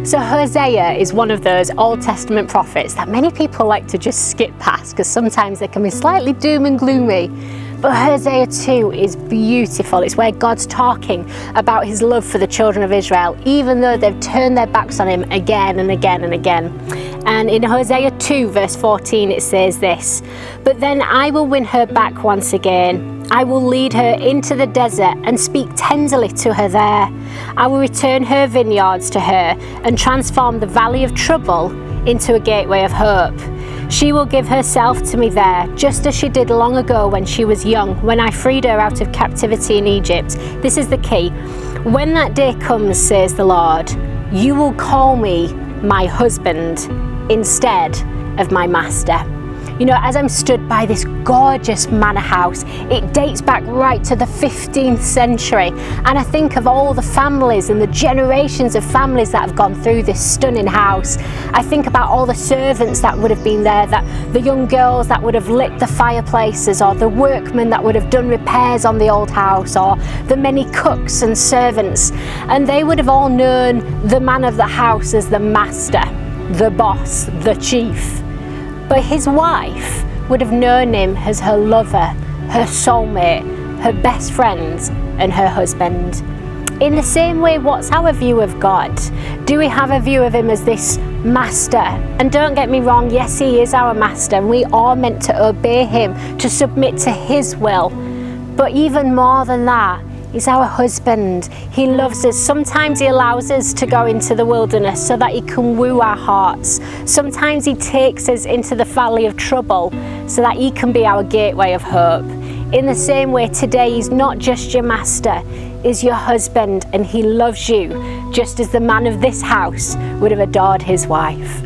So Hosea is one of those Old Testament prophets that many people like to just skip past because sometimes they can be slightly doom and gloomy. But Hosea 2 is beautiful. It's where God's talking about his love for the children of Israel, even though they've turned their backs on him again and again and again. And in Hosea 2 verse 14 it says this, "But then I will win her back once again. I will lead her into the desert and speak tenderly to her there. I will return her vineyards to her and transform the valley of trouble into a gateway of hope. She will give herself to me there, just as she did long ago when she was young, when I freed her out of captivity in Egypt." This is the key. "When that day comes, says the Lord, you will call me my husband instead of my master." You know, as I'm stood by this gorgeous manor house, it dates back right to the 15th century. And I think of all the families and the generations of families that have gone through this stunning house. I think about all the servants that would have been there, that the young girls that would have lit the fireplaces, or the workmen that would have done repairs on the old house, or the many cooks and servants. And they would have all known the man of the house as the master, the boss, the chief. But his wife would have known him as her lover, her soulmate, her best friend, and her husband. In the same way, what's our view of God? Do we have a view of him as this master? And don't get me wrong, yes, he is our master, and we are meant to obey him, to submit to his will. But even more than that, he's our husband. He loves us. Sometimes he allows us to go into the wilderness so that he can woo our hearts. Sometimes he takes us into the valley of trouble so that he can be our gateway of hope. In the same way, today he's not just your master, he's your husband, and he loves you just as the man of this house would have adored his wife.